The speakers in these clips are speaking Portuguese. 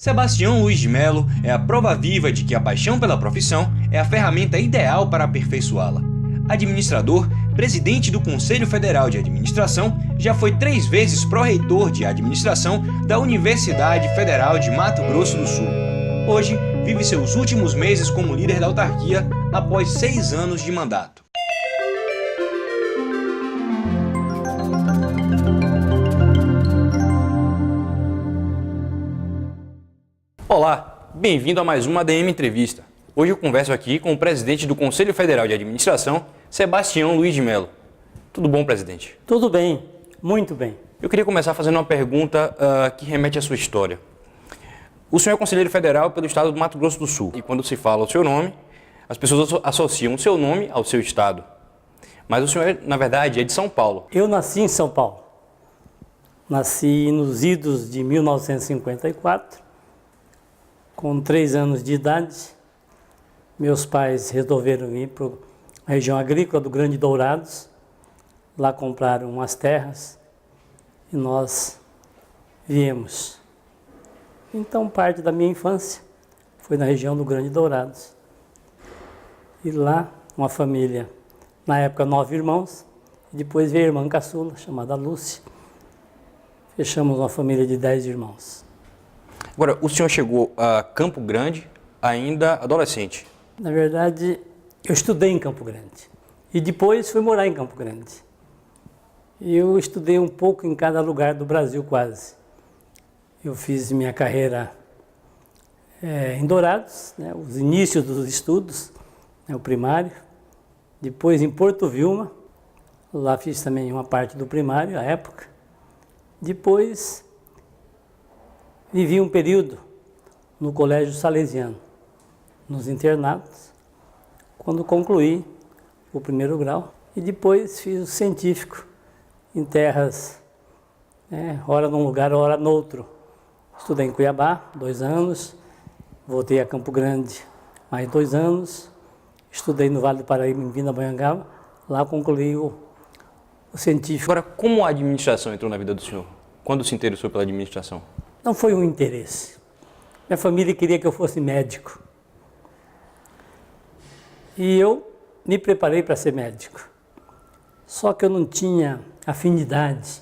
Sebastião Luiz de Mello é a prova viva de que a paixão pela profissão é a ferramenta ideal para aperfeiçoá-la. Administrador, presidente do Conselho Federal de Administração, já foi 3 vezes pró-reitor de administração da Universidade Federal de Mato Grosso do Sul. Hoje, vive seus últimos meses como líder da autarquia após 6 anos de mandato. Olá, bem-vindo a mais uma ADM Entrevista. Hoje eu converso aqui com o presidente do Conselho Federal de Administração, Sebastião Luiz de Mello. Tudo bom, presidente? Tudo bem, muito bem. Eu queria começar fazendo uma pergunta que remete à sua história. O senhor é conselheiro federal pelo estado do Mato Grosso do Sul. E quando se fala o seu nome, as pessoas associam o seu nome ao seu estado. Mas o senhor, na verdade, é de São Paulo. Eu nasci em São Paulo. Nasci nos idos de 1954. Com 3 anos de idade, meus pais resolveram ir para a região agrícola do Grande Dourados. Lá compraram umas terras e nós viemos. Então, parte da minha infância foi na região do Grande Dourados. E lá, uma família, na época 9 irmãos, e depois veio a irmã caçula, chamada Lúcia. Fechamos uma família de 10 irmãos. Agora, o senhor chegou a Campo Grande ainda adolescente. Na verdade, eu estudei em Campo Grande e depois fui morar em Campo Grande. Eu estudei um pouco em cada lugar do Brasil, quase. Eu fiz minha carreira em Dourados, né, os inícios dos estudos, né, o primário. Depois em Porto Vilma, lá fiz também uma parte do primário, à época. Depois vivi um período no Colégio Salesiano, nos internatos, quando concluí o 1º grau. E depois fiz o científico em terras, ora num lugar, ora no outro. Estudei em Cuiabá, 2 anos, voltei a Campo Grande, mais 2 anos, estudei no Vale do Paraíba, em Pindamonhangaba, lá concluí o científico. Agora, como a administração entrou na vida do senhor? Quando se interessou pela administração? Não foi um interesse. Minha família queria que eu fosse médico. E eu me preparei para ser médico. Só que eu não tinha afinidade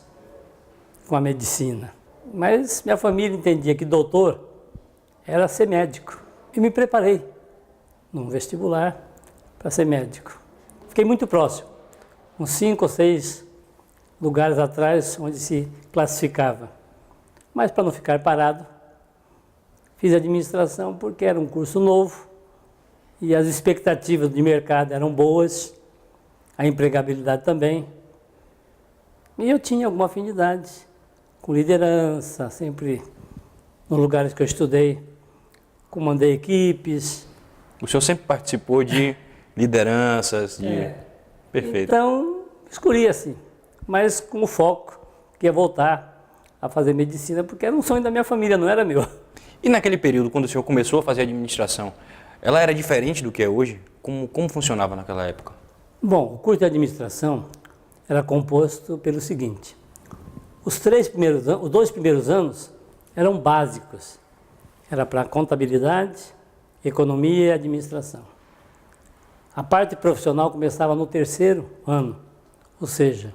com a medicina. Mas minha família entendia que doutor era ser médico. E me preparei num vestibular para ser médico. Fiquei muito próximo, uns 5 ou 6 lugares atrás onde se classificava. Mas para não ficar parado, fiz administração porque era um curso novo e as expectativas de mercado eram boas, a empregabilidade também. E eu tinha alguma afinidade com liderança, sempre nos lugares que eu estudei, comandei equipes. O senhor sempre participou de lideranças, de... Perfeito. Então, escolhi assim, mas com o foco que ia voltar a fazer medicina, porque era um sonho da minha família, não era meu. E naquele período, quando o senhor começou a fazer administração, ela era diferente do que é hoje? Como funcionava naquela época? Bom, o curso de administração era composto pelo seguinte: os 2 primeiros anos eram básicos. Era para contabilidade, economia e administração. A parte profissional começava no 3º ano, ou seja,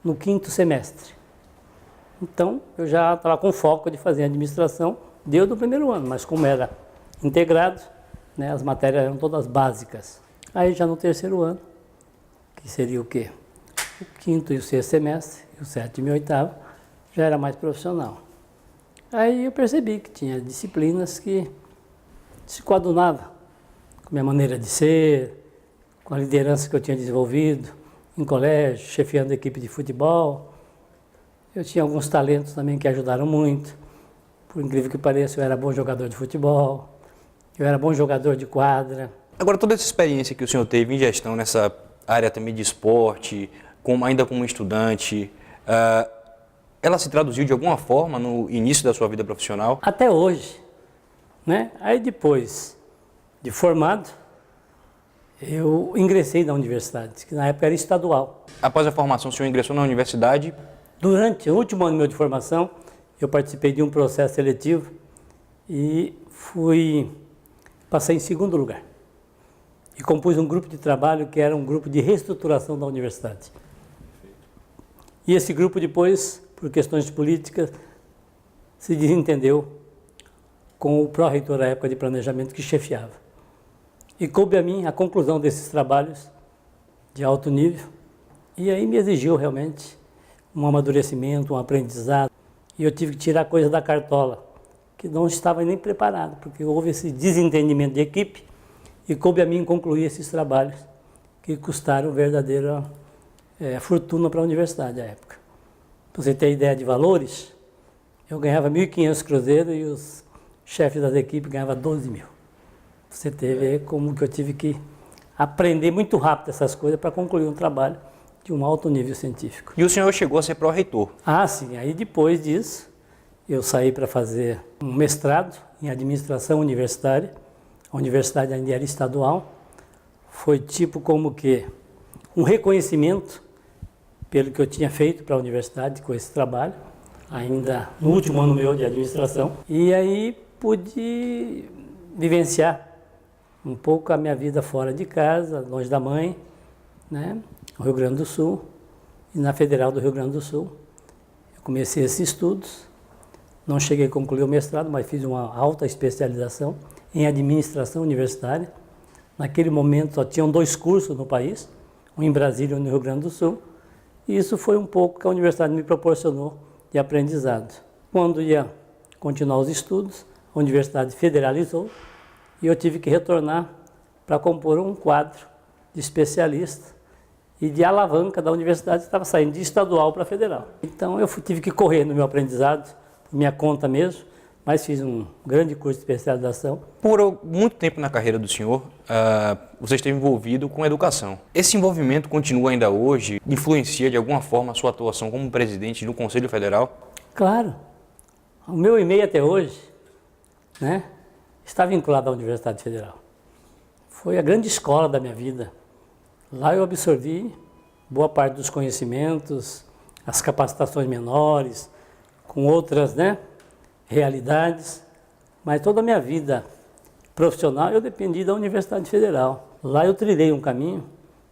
no 5º semestre. Então, eu já estava com foco de fazer administração desde o 1º ano, mas como era integrado, né, as matérias eram todas básicas. Aí já no 3º ano, que seria o quê? O 5º e o 6º semestre, e o 7º e o 8º, já era mais profissional. Aí eu percebi que tinha disciplinas que se coadunavam com a minha maneira de ser, com a liderança que eu tinha desenvolvido em colégio, chefiando a equipe de futebol. Eu tinha alguns talentos também que ajudaram muito. Por incrível que pareça, eu era bom jogador de futebol, eu era bom jogador de quadra. Agora, toda essa experiência que o senhor teve em gestão nessa área também de esporte, ainda como estudante, ela se traduziu de alguma forma no início da sua vida profissional? Até hoje, né? Aí depois de formado, eu ingressei na universidade, que na época era estadual. Após a formação, o senhor ingressou na universidade? Durante o último ano meu de formação, eu participei de um processo seletivo e passei em segundo lugar. E compus um grupo de trabalho que era um grupo de reestruturação da universidade. E esse grupo depois, por questões políticas, se desentendeu com o pró-reitor da época de planejamento que chefiava. E coube a mim a conclusão desses trabalhos de alto nível, e aí me exigiu realmente um amadurecimento, um aprendizado, e eu tive que tirar coisas da cartola, que não estava nem preparado, porque houve esse desentendimento de equipe, e coube a mim concluir esses trabalhos, que custaram verdadeira fortuna para a universidade à época. Para você ter ideia de valores, eu ganhava 1.500 cruzeiros e os chefes das equipes ganhavam 12 mil. Você teve como que eu tive que aprender muito rápido essas coisas para concluir um trabalho de um alto nível científico. E o senhor chegou a ser pró-reitor? Ah, sim. Aí depois disso, eu saí para fazer um mestrado em administração universitária. A universidade ainda era estadual. Foi tipo como que um reconhecimento pelo que eu tinha feito para a universidade com esse trabalho, ainda no último ano meu de administração. E aí pude vivenciar um pouco a minha vida fora de casa, longe da mãe, né, no Rio Grande do Sul, e na Federal do Rio Grande do Sul. Eu comecei esses estudos, não cheguei a concluir o mestrado, mas fiz uma alta especialização em administração universitária. Naquele momento só tinham 2 cursos no país, um em Brasília e um no Rio Grande do Sul, e isso foi um pouco que a universidade me proporcionou de aprendizado. Quando ia continuar os estudos, a universidade federalizou, e eu tive que retornar para compor um quadro de especialista e de alavanca da universidade, que estava saindo de estadual para federal. Então eu tive que correr no meu aprendizado, por minha conta mesmo, mas fiz um grande curso de especialização. Por muito tempo na carreira do senhor, você esteve envolvido com educação. Esse envolvimento continua ainda hoje? Influencia de alguma forma a sua atuação como presidente do Conselho Federal? Claro. O meu e-mail até hoje, né, está vinculado à Universidade Federal. Foi a grande escola da minha vida. Lá eu absorvi boa parte dos conhecimentos, as capacitações menores, com outras, né, realidades, mas toda a minha vida profissional eu dependi da Universidade Federal. Lá eu trilhei um caminho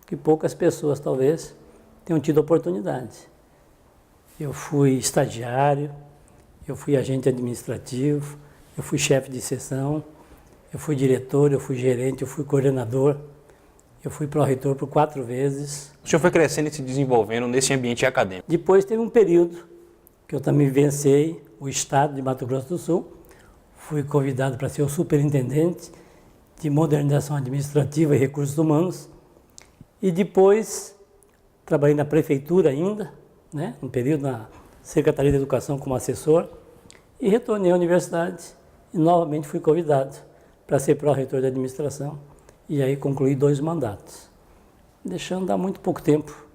que poucas pessoas talvez tenham tido oportunidade. Eu fui estagiário, eu fui agente administrativo, eu fui chefe de seção, eu fui diretor, eu fui gerente, eu fui coordenador, eu fui pró-reitor por 4 vezes. O senhor foi crescendo e se desenvolvendo nesse ambiente acadêmico. Depois teve um período que eu também vivenciei o estado de Mato Grosso do Sul. Fui convidado para ser o superintendente de modernização administrativa e recursos humanos. E depois trabalhei na prefeitura ainda, né, um período na Secretaria de Educação como assessor, e retornei à universidade e novamente fui convidado para ser pró-reitor de administração, e aí concluí 2 mandatos, deixando há muito pouco tempo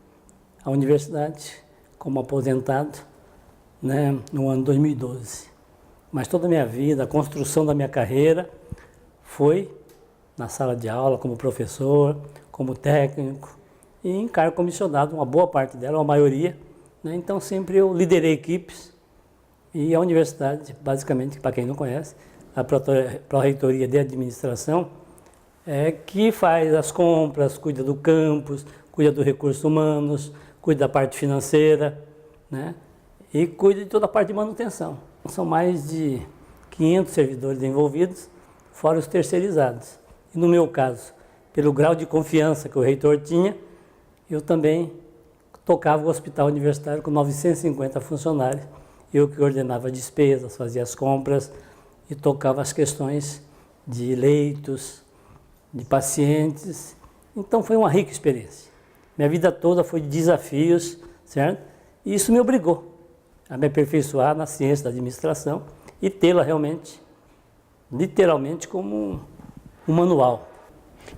a universidade como aposentado, né, no ano 2012. Mas toda a minha vida, a construção da minha carreira foi na sala de aula, como professor, como técnico, e em cargo comissionado, uma boa parte dela, a maioria, né? Então sempre eu liderei equipes, e a universidade, basicamente, para quem não conhece, a Pró-Reitoria de Administração, que faz as compras, cuida do campus, cuida dos recursos humanos, cuida da parte financeira, né? E cuida de toda a parte de manutenção. São mais de 500 servidores envolvidos, fora os terceirizados. E no meu caso, pelo grau de confiança que o reitor tinha, eu também tocava o hospital universitário com 950 funcionários. Eu que ordenava despesas, fazia as compras e tocava as questões de leitos, de pacientes. Então foi uma rica experiência. Minha vida toda foi de desafios, certo? E isso me obrigou a me aperfeiçoar na ciência da administração e tê-la realmente, literalmente, como um manual.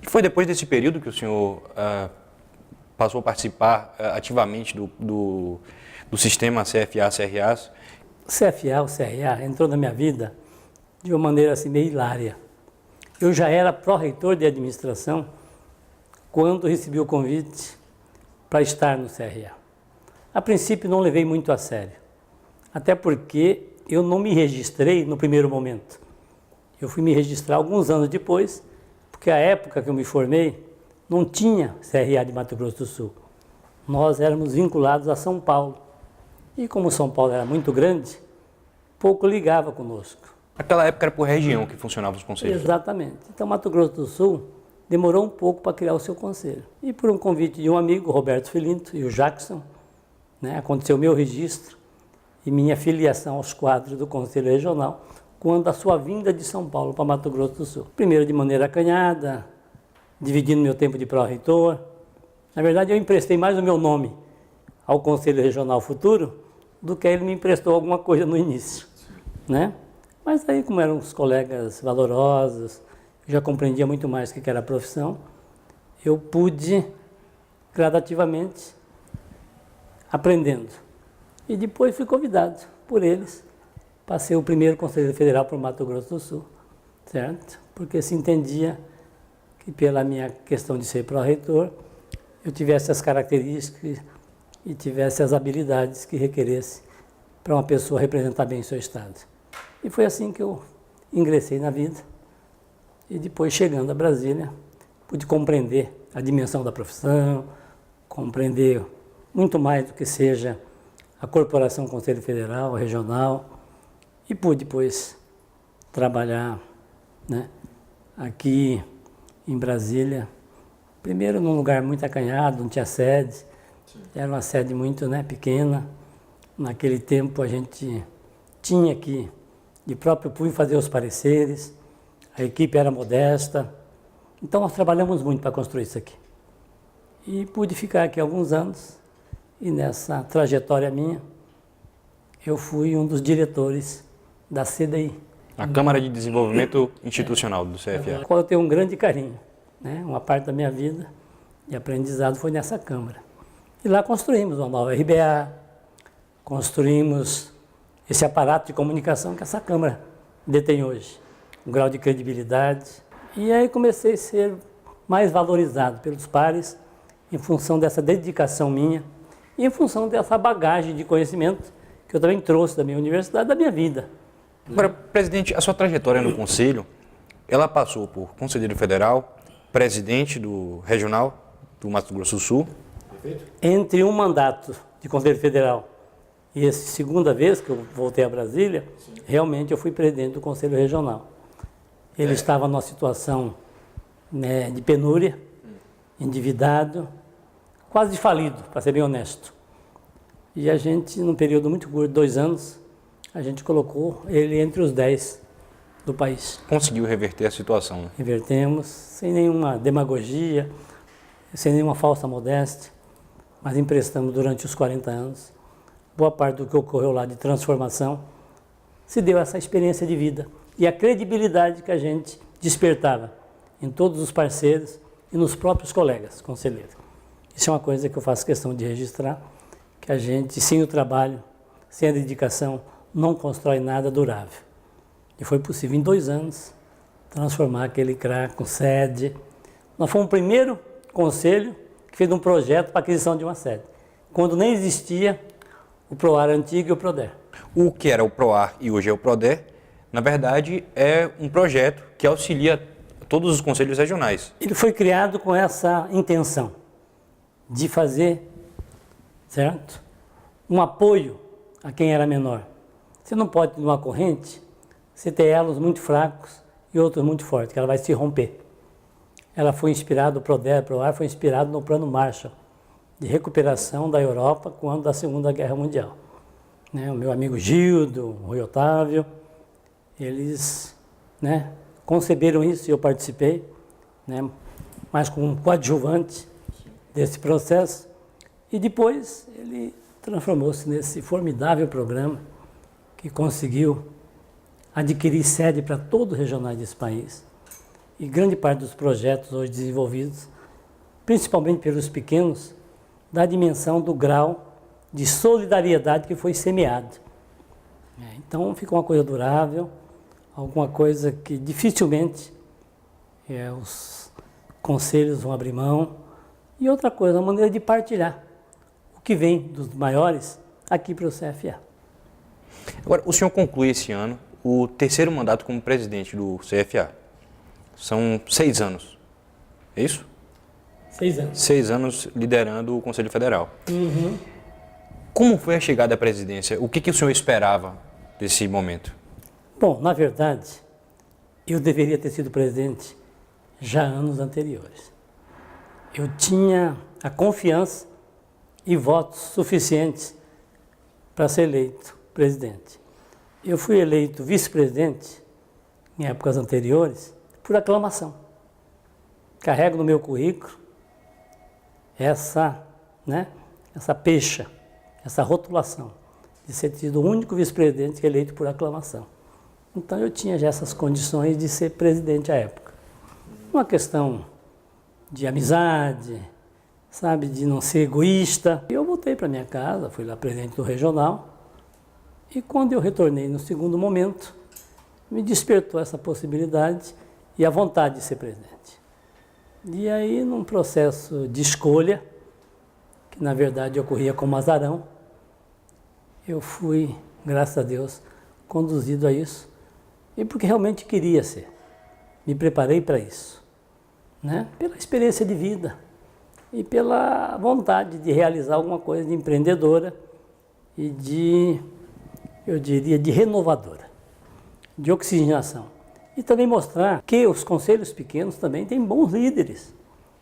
E foi depois desse período que o senhor passou a participar ativamente do sistema CFA-CRA? O CFA, o CRA, entrou na minha vida de uma maneira assim meio hilária. Eu já era pró-reitor de administração quando recebi o convite para estar no CRA. A princípio não levei muito a sério, até porque eu não me registrei no primeiro momento. Eu fui me registrar alguns anos depois, porque a época que eu me formei não tinha CRA de Mato Grosso do Sul. Nós éramos vinculados a São Paulo. E como São Paulo era muito grande, pouco ligava conosco. Naquela época era por região que funcionavam os conselhos. Exatamente. Então Mato Grosso do Sul demorou um pouco para criar o seu conselho. E por um convite de um amigo, Roberto Filinto, e o Jackson, né, aconteceu o meu registro e minha filiação aos quadros do Conselho Regional, quando a sua vinda de São Paulo para Mato Grosso do Sul. Primeiro de maneira acanhada, dividindo meu tempo de pró-reitor. Na verdade, eu emprestei mais o meu nome ao Conselho Regional Futuro do que ele me emprestou alguma coisa no início, né? Mas aí, como eram os colegas valorosos, já compreendia muito mais o que era a profissão, eu pude, gradativamente, aprendendo. E depois fui convidado por eles para ser o primeiro conselheiro federal para o Mato Grosso do Sul, certo? Porque se entendia que pela minha questão de ser pró-reitor, eu tivesse as características e tivesse as habilidades que requeresse para uma pessoa representar bem o seu estado. E foi assim que eu ingressei na vida. E depois, chegando a Brasília, pude compreender a dimensão da profissão, compreender muito mais do que seja a Corporação Conselho Federal, regional, e pude depois trabalhar, né, aqui em Brasília, primeiro num lugar muito acanhado, não tinha sede, era uma sede muito, né, pequena. Naquele tempo a gente tinha que, de próprio punho, fazer os pareceres, a equipe era modesta, então nós trabalhamos muito para construir isso aqui. E pude ficar aqui alguns anos, e nessa trajetória minha, eu fui um dos diretores da CDI. A Câmara de Desenvolvimento Institucional do CFA. A qual eu tenho um grande carinho, né? Uma parte da minha vida de aprendizado foi nessa Câmara. E lá construímos uma nova RBA, construímos esse aparato de comunicação que essa Câmara detém hoje, um grau de credibilidade. E aí comecei a ser mais valorizado pelos pares em função dessa dedicação minha e em função dessa bagagem de conhecimento que eu também trouxe da minha universidade, da minha vida. Agora, presidente, a sua trajetória no Conselho, ela passou por conselheiro federal, presidente do regional do Mato Grosso do Sul. Perfeito. Entre um mandato de conselheiro federal e essa segunda vez que eu voltei a Brasília, sim, realmente eu fui presidente do Conselho Regional. Ele estava numa situação, né, de penúria, endividado, quase falido, para ser bem honesto. E a gente, num período muito curto, 2 anos, a gente colocou ele entre os 10 do país. Conseguiu reverter a situação, né? Revertemos, sem nenhuma demagogia, sem nenhuma falsa modéstia, mas emprestamos durante os 40 anos. Boa parte do que ocorreu lá de transformação se deu essa experiência de vida e a credibilidade que a gente despertava em todos os parceiros e nos próprios colegas conselheiros. Isso é uma coisa que eu faço questão de registrar, que a gente, sem o trabalho, sem a dedicação, não constrói nada durável. E foi possível, em 2 anos, transformar aquele CRA com sede. Nós fomos o primeiro conselho que fez um projeto para aquisição de uma sede, quando nem existia o PROAR antigo e o PRODER. O que era o PROAR e hoje é o PRODER, na verdade, é um projeto que auxilia todos os conselhos regionais. Ele foi criado com essa intenção de fazer, certo, um apoio a quem era menor. Você não pode, numa corrente, você ter elos muito fracos e outros muito fortes, que ela vai se romper. Ela foi inspirada, o PROAR foi inspirado no Plano Marshall, de recuperação da Europa quando da Segunda Guerra Mundial. Né, o meu amigo Gildo, o Rui Otávio, eles, né, conceberam isso e eu participei, né, mas como um coadjuvante desse processo. E depois ele transformou-se nesse formidável programa que conseguiu adquirir sede para todos os regionais desse país. E grande parte dos projetos hoje desenvolvidos, principalmente pelos pequenos, da dimensão do grau de solidariedade que foi semeado. Então fica uma coisa durável, alguma coisa que dificilmente os conselhos vão abrir mão. E outra coisa, a maneira de partilhar o que vem dos maiores aqui para o CFA. Agora, o senhor conclui esse ano o terceiro mandato como presidente do CFA. São 6 anos, é isso? 6 anos. 6 anos liderando o Conselho Federal. Uhum. Como foi a chegada à presidência? O que o senhor esperava desse momento? Bom, na verdade, eu deveria ter sido presidente já anos anteriores. Eu tinha a confiança e votos suficientes para ser eleito presidente. Eu fui eleito vice-presidente em épocas anteriores por aclamação. Carrego no meu currículo essa pecha, essa rotulação de ser sido o único vice-presidente eleito por aclamação. Então eu tinha já essas condições de ser presidente à época. Uma questão de amizade, sabe, de não ser egoísta. Eu voltei para minha casa, fui lá presidente do regional, e quando eu retornei no segundo momento, me despertou essa possibilidade e a vontade de ser presidente. E aí, num processo de escolha, que na verdade ocorria como azarão, eu fui, graças a Deus, conduzido a isso, e porque realmente queria ser. Me preparei para isso, né? Pela experiência de vida e pela vontade de realizar alguma coisa de empreendedora e de, eu diria, de renovadora, de oxigenação. E também mostrar que os conselhos pequenos também têm bons líderes,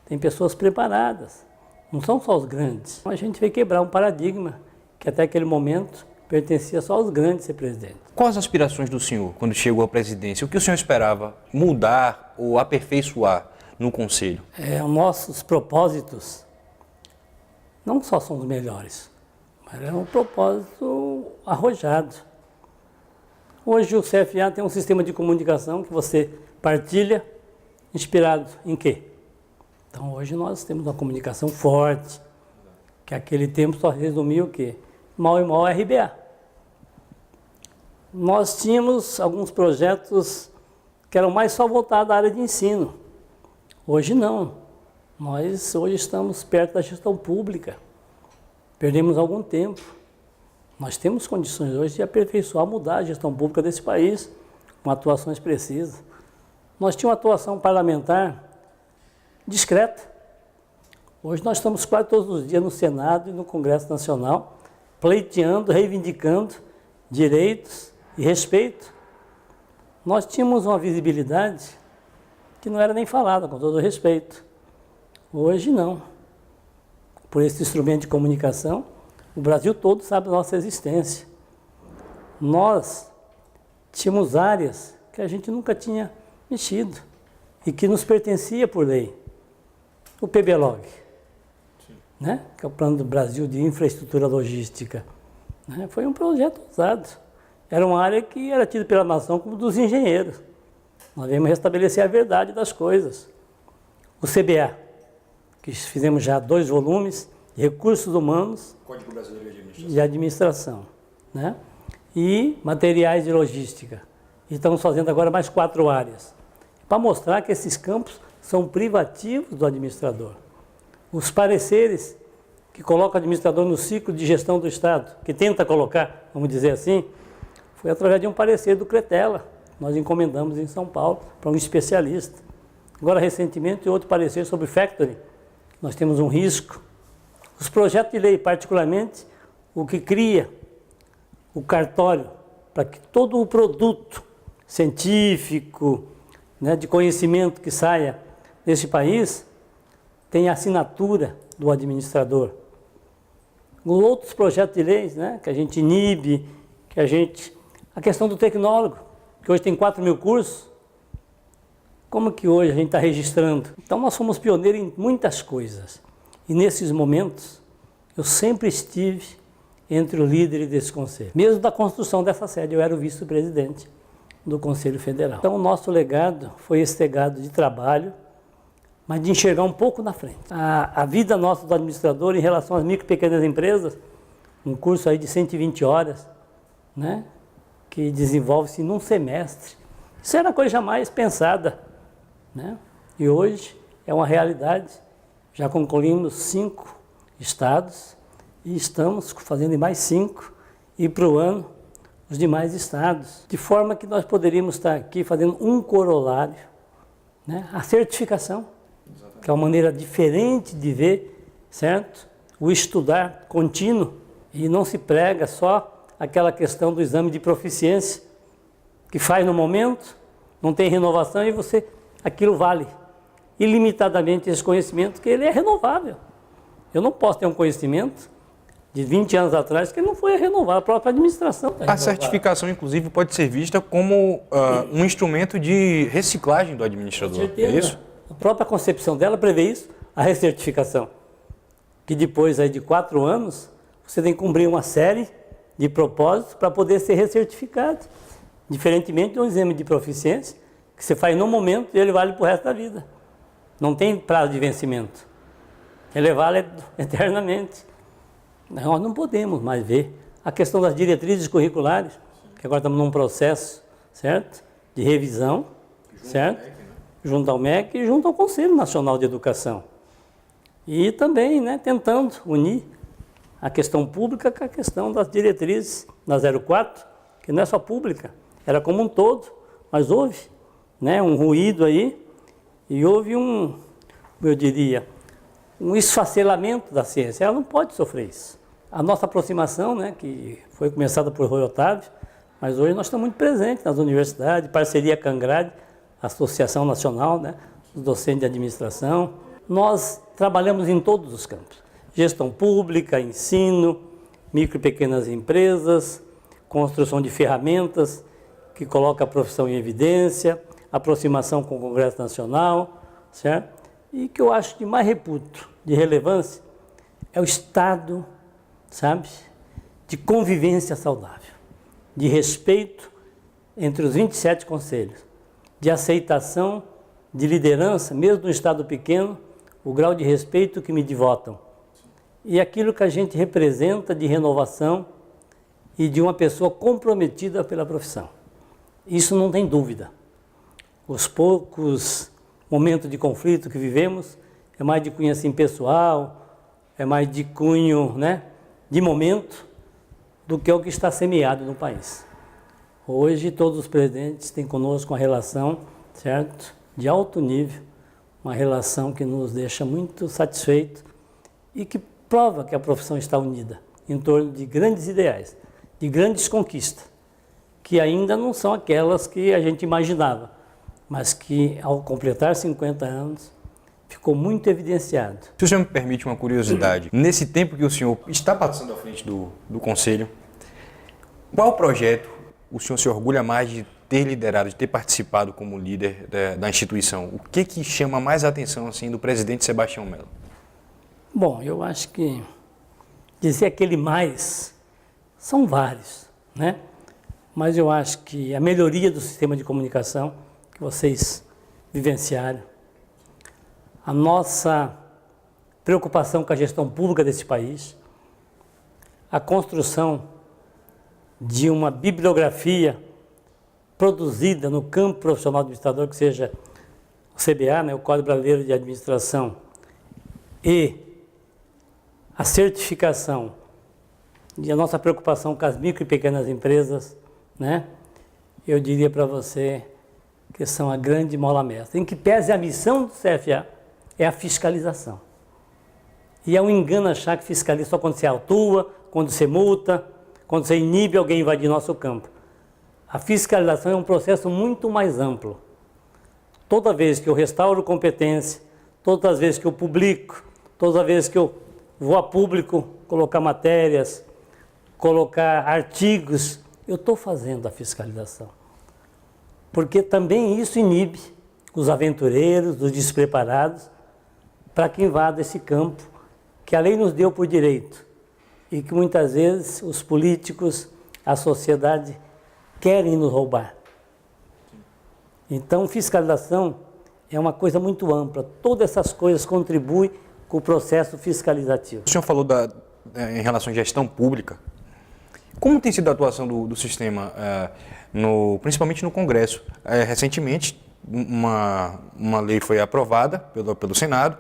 têm pessoas preparadas, não são só os grandes. A gente veio quebrar um paradigma que até aquele momento pertencia só aos grandes ser presidente. Quais as aspirações do senhor quando chegou à presidência? O que o senhor esperava mudar ou aperfeiçoar no Conselho? Os nossos propósitos não só são os melhores, mas é um propósito arrojado. Hoje o CFA tem um sistema de comunicação que você partilha, inspirado em quê? Então hoje nós temos uma comunicação forte, que aquele tempo só resumia o quê? Mal e mal RBA. Nós tínhamos alguns projetos que eram mais só voltados à área de ensino. Hoje não. Nós hoje estamos perto da gestão pública. Perdemos algum tempo. Nós temos condições hoje de aperfeiçoar, mudar a gestão pública desse país, com atuações precisas. Nós tínhamos uma atuação parlamentar discreta. Hoje nós estamos quase todos os dias no Senado e no Congresso Nacional, pleiteando, reivindicando direitos e respeito. Nós tínhamos uma visibilidade que não era nem falada, com todo o respeito. Hoje não. Por esse instrumento de comunicação, o Brasil todo sabe da nossa existência. Nós tínhamos áreas que a gente nunca tinha mexido e que nos pertencia por lei. O PBLOG, né? Que é o Plano do Brasil de Infraestrutura Logística, né? Foi um projeto ousado. Era uma área que era tida pela nação como dos engenheiros. Nós viemos restabelecer a verdade das coisas. O CBA, que fizemos já 2 volumes, Recursos Humanos Código Brasileiro de Administração, né? E materiais de logística. E estamos fazendo agora mais 4 áreas, para mostrar que esses campos são privativos do administrador. Os pareceres que coloca o administrador no ciclo de gestão do Estado, que tenta colocar, vamos dizer assim, foi através de um parecer do Cretela. Nós encomendamos em São Paulo para um especialista. Agora, recentemente, outro parecer sobre factoring. Nós temos um risco. Os projetos de lei, particularmente, o que cria o cartório para que todo o produto científico, né, de conhecimento que saia desse país tenha assinatura do administrador. Os outros projetos de leis, né, que a gente inibe, a questão do tecnólogo, que hoje tem 4.000 cursos, como que hoje a gente está registrando? Então nós fomos pioneiros em muitas coisas. E nesses momentos, eu sempre estive entre os líderes desse conselho. Mesmo da construção dessa sede, eu era o vice-presidente do Conselho Federal. Então o nosso legado foi esse legado de trabalho, mas de enxergar um pouco na frente. A vida nossa do administrador em relação às micro e pequenas empresas, um curso aí de 120 horas, né, que desenvolve-se num semestre. Isso era coisa jamais pensada, né? E hoje é uma realidade. Já concluímos 5 estados e estamos fazendo mais 5. E para o ano, os demais estados, de forma que nós poderíamos estar aqui fazendo um corolário, né? A certificação, que é uma maneira diferente de ver, certo? O estudar contínuo, e não se prega só aquela questão do exame de proficiência, que faz no momento, não tem renovação e aquilo vale ilimitadamente esse conhecimento, que ele é renovável. Eu não posso ter um conhecimento de 20 anos atrás que não foi renovado, a própria administração está A certificação, inclusive, pode ser vista como um instrumento de reciclagem do administrador. Com certeza. É isso? A própria concepção dela prevê isso, a recertificação. Que depois aí de 4 anos, você tem que cumprir uma série de propósitos para poder ser recertificado. Diferentemente de um exame de proficiência, que você faz no momento e ele vale para o resto da vida. Não tem prazo de vencimento. Ele vale eternamente. Nós não podemos mais ver a questão das diretrizes curriculares, que agora estamos num processo, certo? De revisão, certo? Junto ao MEC e junto ao Conselho Nacional de Educação. E também, né, tentando unir a questão pública com a questão das diretrizes da 04, que não é só pública, era como um todo, mas houve, né, um ruído aí e houve eu diria, um esfacelamento da ciência. Ela não pode sofrer isso. A nossa aproximação, né, que foi começada por Rui Otávio, mas hoje nós estamos muito presentes nas universidades, parceria com a Angrade, Associação Nacional, né, dos Docentes de Administração. Nós trabalhamos em todos os campos. Gestão pública, ensino, micro e pequenas empresas, construção de ferramentas que coloca a profissão em evidência, aproximação com o Congresso Nacional, certo? E que eu acho que mais reputo, de relevância, é o estado, sabe, de convivência saudável, de respeito entre os 27 conselhos, de aceitação, de liderança, mesmo no estado pequeno, o grau de respeito que me devotam. E aquilo que a gente representa de renovação e de uma pessoa comprometida pela profissão. Isso não tem dúvida. Os poucos momentos de conflito que vivemos é mais de cunho assim pessoal, é mais de cunho, né, de momento, do que o que está semeado no país. Hoje todos os presidentes têm conosco uma relação, certo, de alto nível, uma relação que nos deixa muito satisfeitos e que prova que a profissão está unida em torno de grandes ideais, de grandes conquistas, que ainda não são aquelas que a gente imaginava, mas que ao completar 50 anos ficou muito evidenciado. Se o senhor me permite uma curiosidade, nesse tempo que o senhor está passando à frente do Conselho, qual projeto o senhor se orgulha mais de ter liderado, de ter participado como líder da instituição? O que chama mais a atenção assim, do presidente Sebastião Melo? Bom, eu acho que dizer aquele mais são vários, né? Mas eu acho que a melhoria do sistema de comunicação que vocês vivenciaram, a nossa preocupação com a gestão pública desse país, a construção de uma bibliografia produzida no campo profissional administrador, que seja o CBA, né, o Código Brasileiro de Administração, e a certificação e a nossa preocupação com as micro e pequenas empresas, né, eu diria para você que são a grande mola mestra. Em que pese a missão do CFA é a fiscalização. E é um engano achar que fiscaliza só quando você autua, quando você multa, quando você inibe alguém invadir nosso campo. A fiscalização é um processo muito mais amplo. Toda vez que eu restauro competência, todas as vezes que eu publico, todas as vezes que eu vou a público colocar matérias, colocar artigos, eu estou fazendo a fiscalização. Porque também isso inibe os aventureiros, os despreparados, para que invada esse campo que a lei nos deu por direito e que muitas vezes os políticos, a sociedade querem nos roubar. Então, fiscalização é uma coisa muito ampla. Todas essas coisas contribuem com o processo fiscalizativo. O senhor falou em relação à gestão pública. Como tem sido a atuação do sistema, principalmente no Congresso? Recentemente, uma lei foi aprovada pelo Senado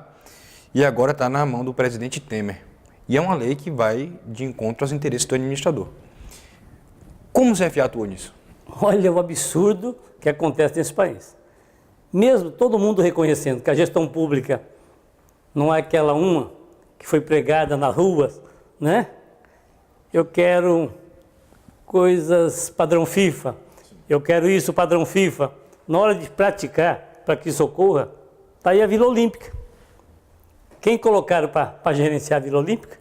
e agora está na mão do presidente Temer. E é uma lei que vai de encontro aos interesses do administrador. Como o CFA atuou nisso? Olha o absurdo que acontece nesse país. Mesmo todo mundo reconhecendo que a gestão pública não é aquela uma que foi pregada nas ruas, né? Eu quero coisas padrão FIFA, eu quero isso padrão FIFA. Na hora de praticar, para que isso ocorra, está aí a Vila Olímpica. Quem colocaram para gerenciar a Vila Olímpica?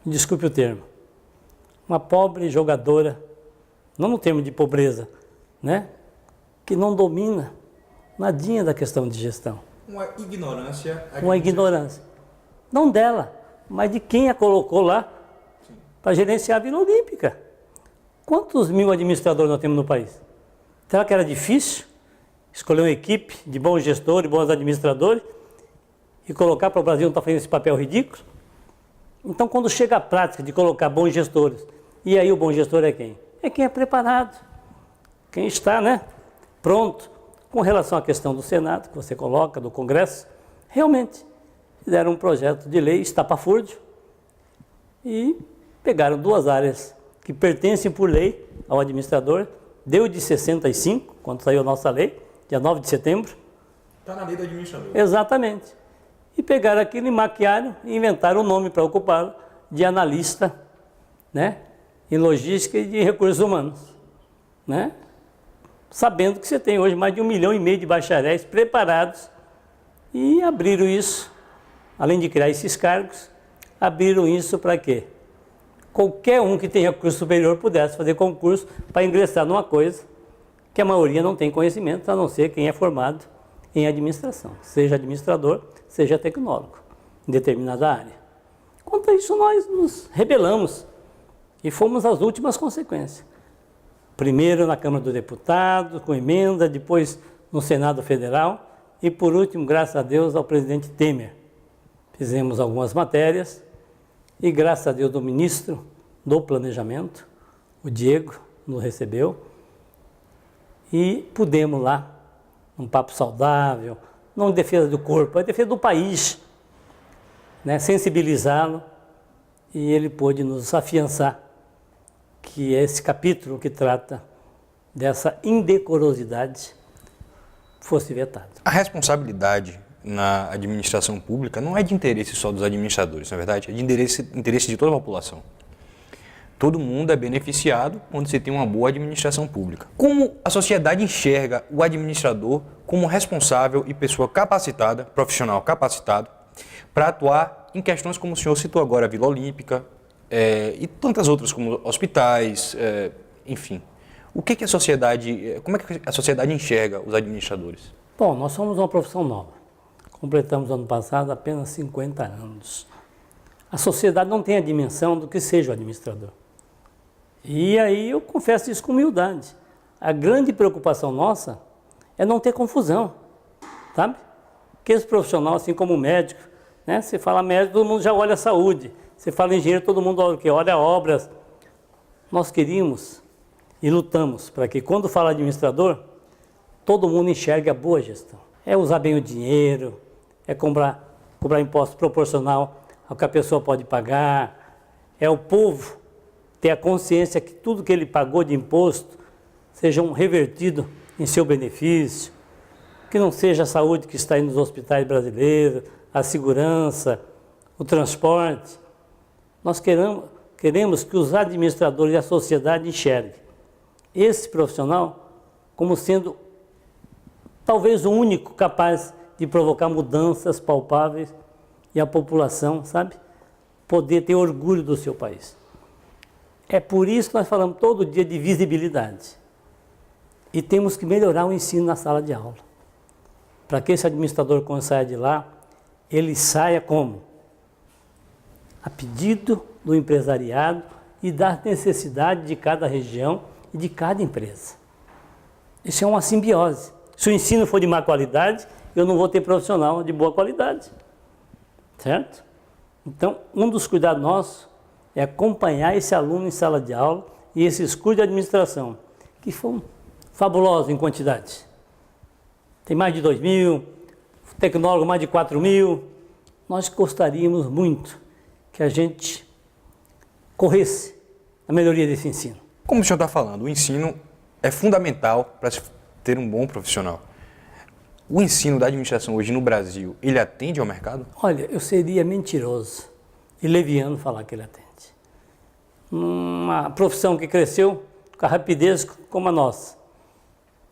Desculpe o termo, uma pobre jogadora, não no termo de pobreza, né? Que não domina nadinha da questão de gestão. Uma ignorância. Uma ignorância. Não dela, mas de quem a colocou lá para gerenciar a Vila Olímpica. Quantos mil administradores nós temos no país? Será que era difícil escolher uma equipe de bons gestores, bons administradores e colocar para o Brasil não estar fazendo esse papel ridículo? Então, quando chega a prática de colocar bons gestores, e aí o bom gestor é quem? É quem é preparado, quem está, né, pronto. Com relação à questão do Senado, que você coloca, do Congresso, realmente fizeram um projeto de lei estapafúrdio e pegaram duas áreas que pertencem por lei ao administrador, deu de 65, quando saiu a nossa lei, dia 9 de setembro. Está na lei do administrador. Exatamente. E pegaram aquilo e maquiaram e inventaram um nome para ocupá-lo de analista, né, em logística e de recursos humanos, né? Sabendo que você tem hoje mais de 1,5 milhão de bacharéis preparados e abriram isso, além de criar esses cargos, abriram isso para quê? Qualquer um que tenha curso superior pudesse fazer concurso para ingressar numa coisa que a maioria não tem conhecimento, a não ser quem é formado em administração, seja administrador, seja tecnólogo, em determinada área. Quanto a isso, nós nos rebelamos e fomos às últimas consequências. Primeiro na Câmara dos Deputados, com emenda, depois no Senado Federal e, por último, graças a Deus, ao presidente Temer. Fizemos algumas matérias e, graças a Deus, o ministro do Planejamento, o Diego, nos recebeu e pudemos lá, num papo saudável, não em defesa do corpo, é em defesa do país, né, sensibilizá-lo, e ele pôde nos afiançar que esse capítulo que trata dessa indecorosidade fosse vetado. A responsabilidade na administração pública não é de interesse só dos administradores, na verdade, é de interesse de toda a população. Todo mundo é beneficiado quando se tem uma boa administração pública. Como a sociedade enxerga o administrador como responsável e pessoa capacitada, profissional capacitado, para atuar em questões como o senhor citou agora, a Vila Olímpica, e tantas outras como hospitais, enfim. O que a sociedade, como é que a sociedade enxerga os administradores? Bom, nós somos uma profissão nova. Completamos ano passado apenas 50 anos. A sociedade não tem a dimensão do que seja o administrador. E aí eu confesso isso com humildade. A grande preocupação nossa é não ter confusão, sabe? Porque esse profissional, assim como o médico, né? Você fala médico, todo mundo já olha a saúde. Você fala engenheiro, todo mundo olha obras. Nós queríamos e lutamos para que, quando fala administrador, todo mundo enxergue a boa gestão. É usar bem o dinheiro, é cobrar imposto proporcional ao que a pessoa pode pagar, é o povo ter a consciência que tudo que ele pagou de imposto seja revertido em seu benefício, que não seja a saúde que está aí nos hospitais brasileiros, a segurança, o transporte. Nós queremos que os administradores e a sociedade enxerguem esse profissional como sendo talvez o único capaz de provocar mudanças palpáveis e a população, sabe, poder ter orgulho do seu país. É por isso que nós falamos todo dia de visibilidade. E temos que melhorar o ensino na sala de aula. Para que esse administrador, quando saia de lá, ele saia como? A pedido do empresariado e da necessidade de cada região e de cada empresa. Isso é uma simbiose. Se o ensino for de má qualidade, eu não vou ter profissional de boa qualidade. Certo? Então, um dos cuidados nossos é acompanhar esse aluno em sala de aula e esses cursos de administração, que foram fabulosos em quantidade. Tem mais de 2.000, tecnólogo mais de 4.000. Nós gostaríamos muito que a gente corresse a melhoria desse ensino. Como o senhor está falando, o ensino é fundamental para se ter um bom profissional. O ensino da administração hoje no Brasil, ele atende ao mercado? Olha, eu seria mentiroso e leviano falar que ele atende. Uma profissão que cresceu com a rapidez como a nossa.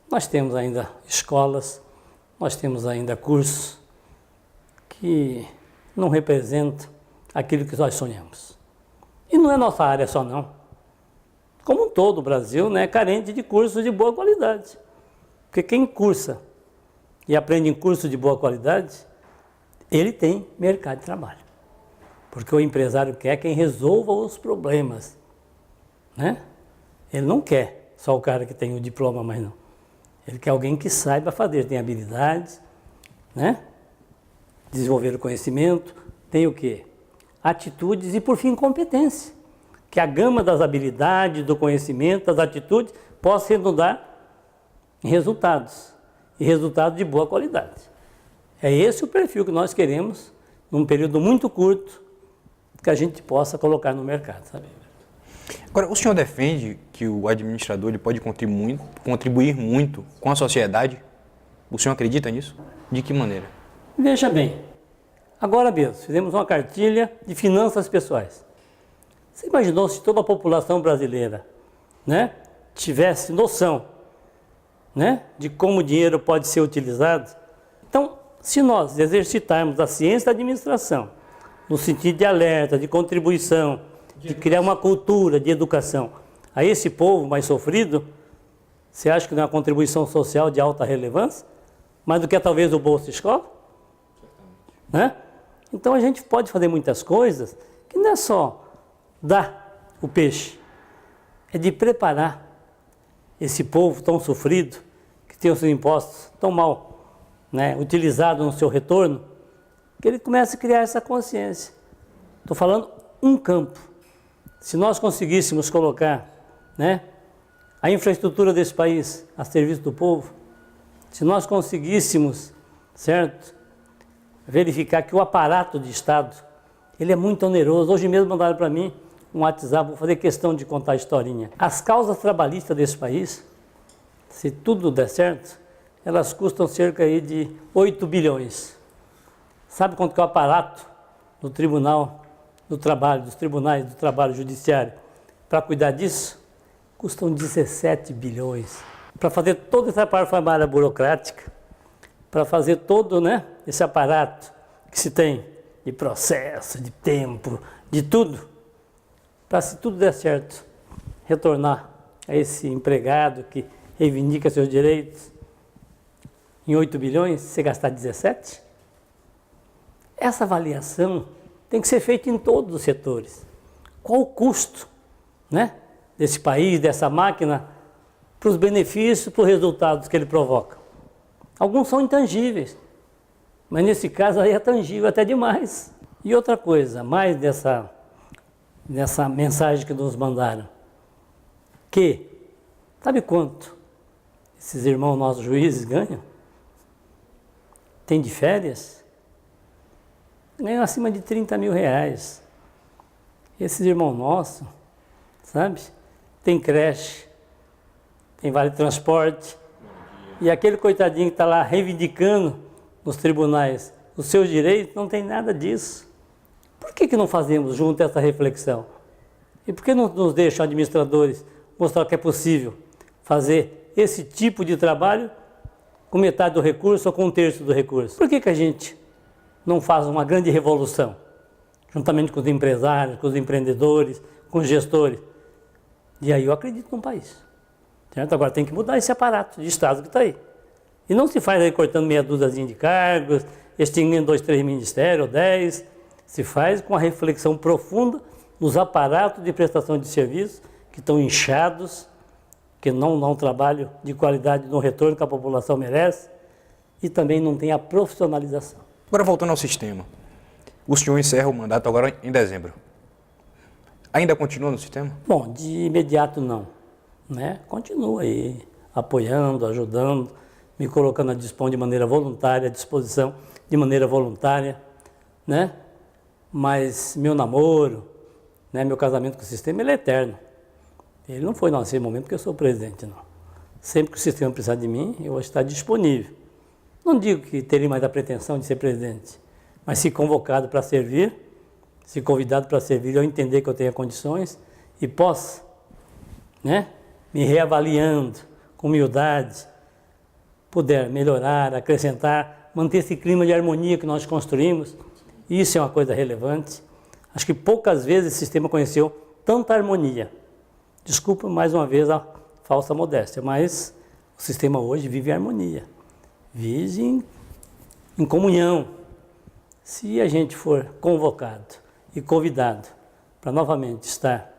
Nós temos ainda escolas, nós temos ainda cursos que não representam aquilo que nós sonhamos. E não é nossa área só não. Como um todo, o Brasil, né, é carente de cursos de boa qualidade. Porque quem cursa e aprende em curso de boa qualidade, ele tem mercado de trabalho. Porque o empresário quer quem resolva os problemas, né? Ele não quer só o cara que tem o diploma, mas não. Ele quer alguém que saiba fazer, tem habilidades, né? Desenvolver o conhecimento, tem o quê? Atitudes e, por fim, competência. Que a gama das habilidades, do conhecimento, das atitudes, possa redundar em resultados. E resultados de boa qualidade. É esse o perfil que nós queremos, num período muito curto, que a gente possa colocar no mercado, sabe? Agora, o senhor defende que o administrador ele pode contribuir muito com a sociedade? O senhor acredita nisso? De que maneira? Veja bem, agora mesmo, fizemos uma cartilha de finanças pessoais. Você imaginou se toda a população brasileira, né, tivesse noção, né, de como o dinheiro pode ser utilizado? Então, se nós exercitarmos a ciência da administração, no sentido de alerta, de contribuição, de criar uma cultura de educação a esse povo mais sofrido, você acha que não é uma contribuição social de alta relevância? Mais do que talvez o Bolsa Escola? Né? Então a gente pode fazer muitas coisas que não é só dar o peixe, é de preparar esse povo tão sofrido, que tem os seus impostos tão mal, né, utilizados no seu retorno, que ele comece a criar essa consciência. Estou falando um campo. Se nós conseguíssemos colocar, né, a infraestrutura desse país a serviço do povo, se nós conseguíssemos, certo, verificar que o aparato de Estado, ele é muito oneroso. Hoje mesmo mandaram para mim um WhatsApp, vou fazer questão de contar a historinha. As causas trabalhistas desse país, se tudo der certo, elas custam cerca aí de 8 bilhões. Sabe quanto que é o aparato do Tribunal do Trabalho, dos tribunais do trabalho judiciário, para cuidar disso? Custam 17 bilhões. Para fazer toda essa parafernália burocrática, para fazer todo, né, esse aparato que se tem de processo, de tempo, de tudo, para, se tudo der certo, retornar a esse empregado que reivindica seus direitos em 8 bilhões, você gastar 17? Essa avaliação tem que ser feita em todos os setores. Qual o custo, né, desse país, dessa máquina, para os benefícios, para os resultados que ele provoca? Alguns são intangíveis, mas nesse caso aí é tangível até demais. E outra coisa, mais dessa mensagem que nos mandaram, que, sabe quanto esses irmãos nossos juízes ganham? Tem de férias? Ganham acima de 30 mil reais. Esses irmãos nossos, sabe? Tem creche, tem vale transporte, e aquele coitadinho que está lá reivindicando nos tribunais os seus direitos, não tem nada disso. Por que não fazemos junto essa reflexão? E por que não nos deixam administradores mostrar que é possível fazer esse tipo de trabalho com metade do recurso ou com um terço do recurso? Por que a gente não faz uma grande revolução, juntamente com os empresários, com os empreendedores, com os gestores? E aí eu acredito num país. Certo? Agora tem que mudar esse aparato de Estado que está aí. E não se faz aí cortando meia dúzia de cargos, extinguindo 2, 3 ministérios, ou 10. Se faz com a reflexão profunda nos aparatos de prestação de serviços que estão inchados, que não dão um trabalho de qualidade no retorno que a população merece, e também não tem a profissionalização. Agora voltando ao sistema. O senhor encerra o mandato agora em dezembro. Ainda continua no sistema? Bom, de imediato não, né? Continua aí, apoiando, ajudando, me colocando à disposição de maneira voluntária, né? Mas meu namoro, né, meu casamento com o sistema, ele é eterno. Ele não foi nesse momento porque eu sou presidente, não. Sempre que o sistema precisar de mim, eu vou estar disponível. Não digo que terei mais a pretensão de ser presidente, mas se convocado para servir, se convidado para servir, eu entender que eu tenho condições e possa, né, me reavaliando com humildade, puder melhorar, acrescentar, manter esse clima de harmonia que nós construímos, isso é uma coisa relevante. Acho que poucas vezes esse sistema conheceu tanta harmonia. Desculpa mais uma vez a falsa modéstia, mas o sistema hoje vive em harmonia, vive em comunhão. Se a gente for convocado e convidado para novamente estar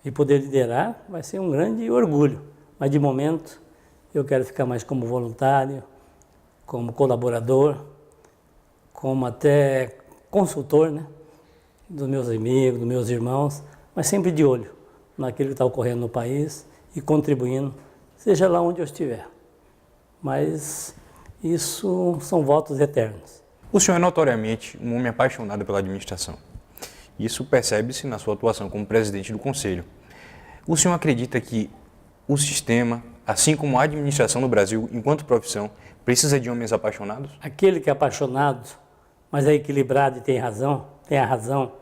e poder liderar, vai ser um grande orgulho. Mas de momento eu quero ficar mais como voluntário, como colaborador, como até consultor, né, dos meus amigos, dos meus irmãos, mas sempre de olho naquilo que está ocorrendo no país e contribuindo, seja lá onde eu estiver. Mas isso são votos eternos. O senhor é notoriamente um homem apaixonado pela administração. Isso percebe-se na sua atuação como presidente do Conselho. O senhor acredita que o sistema, assim como a administração no Brasil, enquanto profissão, precisa de homens apaixonados? Aquele que é apaixonado, mas é equilibrado e tem a razão,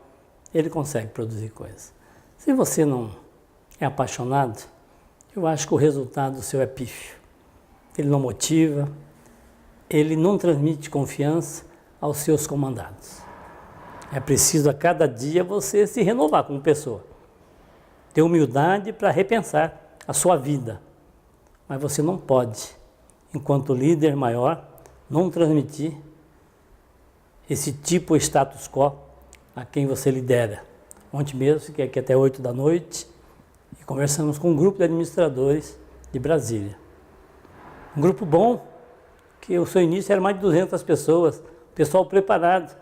ele consegue produzir coisas. Se você não é apaixonado, eu acho que o resultado seu é pífio. Ele não motiva, ele não transmite confiança aos seus comandados. É preciso a cada dia você se renovar como pessoa. Ter humildade para repensar a sua vida. Mas você não pode, enquanto líder maior, não transmitir esse tipo de status quo a quem você lidera. Ontem mesmo, fiquei aqui até 8 da noite e conversamos com um grupo de administradores de Brasília. Um grupo bom, que o seu início era mais de 200 pessoas, pessoal preparado.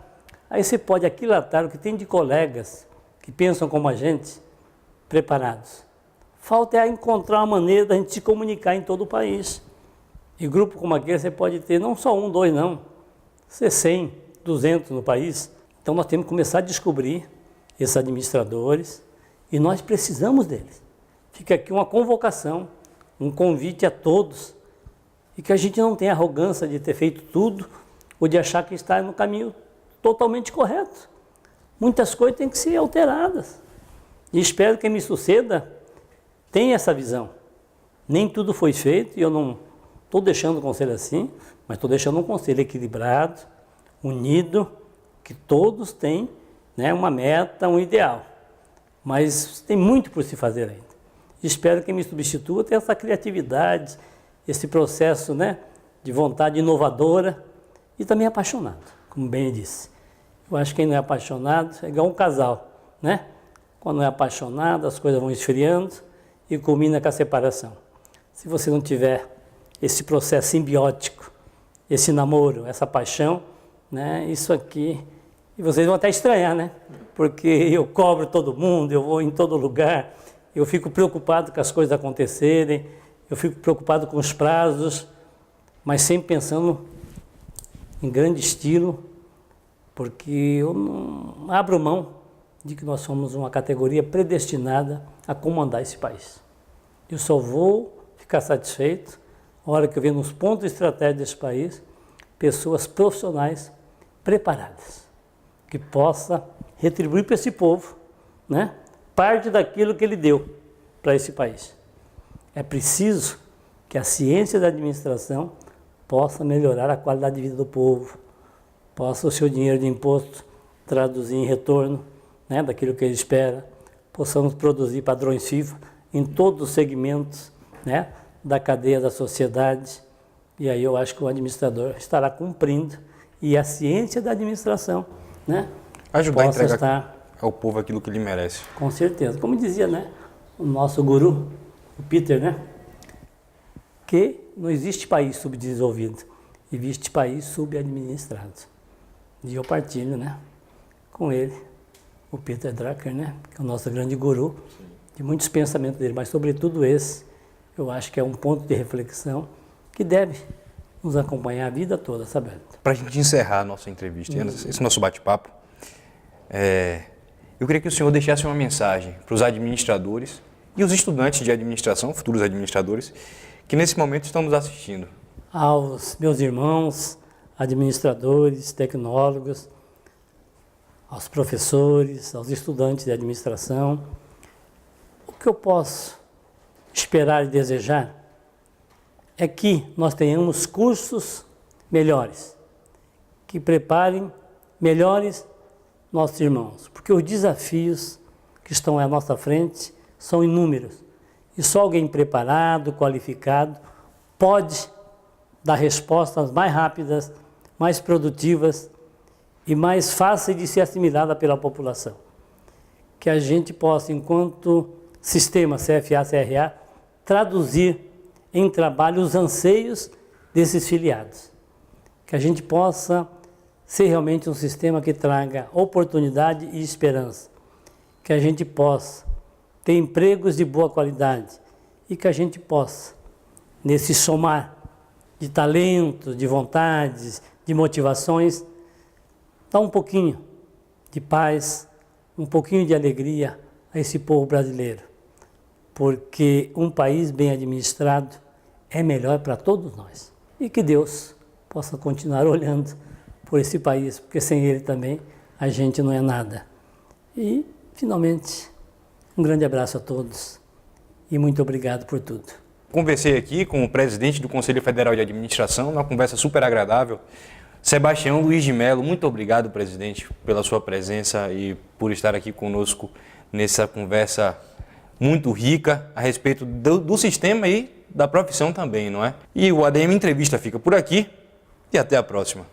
Aí você pode aquilatar o que tem de colegas que pensam como a gente, preparados. Falta é encontrar uma maneira da gente se comunicar em todo o país. E grupo como aquele você pode ter não só um, dois, não. Ser 100, 200 no país. Então nós temos que começar a descobrir esses administradores e nós precisamos deles. Fica aqui uma convocação, um convite a todos e que a gente não tenha arrogância de ter feito tudo ou de achar que está no caminho totalmente correto. Muitas coisas têm que ser alteradas. E espero que quem me suceda tenha essa visão. Nem tudo foi feito e eu não estou deixando o conselho assim, mas estou deixando um conselho equilibrado, unido, que todos têm, né, uma meta, um ideal. Mas tem muito por se fazer ainda. Espero que quem me substitua tenha essa criatividade, esse processo, né, de vontade inovadora e também apaixonado, como bem disse. Eu acho que quem não é apaixonado é igual um casal, né? Quando não é apaixonado, as coisas vão esfriando e culmina com a separação. Se você não tiver esse processo simbiótico, esse namoro, essa paixão, né, isso aqui, e vocês vão até estranhar, né? Porque eu cobro todo mundo, eu vou em todo lugar, eu fico preocupado com as coisas acontecerem, eu fico preocupado com os prazos, mas sempre pensando em grande estilo, porque eu não abro mão de que nós somos uma categoria predestinada a comandar esse país. Eu só vou ficar satisfeito na hora que eu ver nos pontos estratégicos desse país pessoas profissionais preparadas, que possa retribuir para esse povo, né, parte daquilo que ele deu para esse país. É preciso que a ciência da administração possa melhorar a qualidade de vida do povo, possa o seu dinheiro de imposto traduzir em retorno, né, daquilo que ele espera, possamos produzir padrões FIFA em todos os segmentos, né, da cadeia da sociedade, e aí eu acho que o administrador estará cumprindo e a ciência da administração, né, ajudar possa a entregar estar ao povo aquilo que ele merece. Com certeza. Como dizia, né, o nosso guru, o Peter, né, que não existe país subdesenvolvido, existe país subadministrado. E eu partilho, né, com ele, o Peter Drucker, né, que é o nosso grande guru, de muitos pensamentos dele, mas sobretudo esse, eu acho que é um ponto de reflexão que deve nos acompanhar a vida toda, sabe? Para a gente encerrar a nossa entrevista, esse nosso bate-papo, eu queria que o senhor deixasse uma mensagem para os administradores e os estudantes de administração, futuros administradores, que nesse momento estão nos assistindo? Aos meus irmãos, administradores, tecnólogos, aos professores, aos estudantes de administração, o que eu posso esperar e desejar é que nós tenhamos cursos melhores, que preparem melhores nossos irmãos, porque os desafios que estão à nossa frente são inúmeros e só alguém preparado, qualificado, pode dar respostas mais rápidas, mais produtivas e mais fáceis de ser assimilada pela população. Que a gente possa, enquanto sistema CFA-CRA, traduzir em trabalho os anseios desses filiados. Que a gente possa ser realmente um sistema que traga oportunidade e esperança. Que a gente possa ter empregos de boa qualidade e que a gente possa, nesse somar de talentos, de vontades, de motivações, dar um pouquinho de paz, um pouquinho de alegria a esse povo brasileiro. Porque um país bem administrado é melhor para todos nós. E que Deus possa continuar olhando por esse país, porque sem Ele também a gente não é nada. E, finalmente, um grande abraço a todos e muito obrigado por tudo. Conversei aqui com o presidente do Conselho Federal de Administração, uma conversa super agradável. Sebastião Luiz de Mello, muito obrigado, presidente, pela sua presença e por estar aqui conosco nessa conversa muito rica a respeito do sistema e da profissão também, não é? E o ADM Entrevista fica por aqui e até a próxima.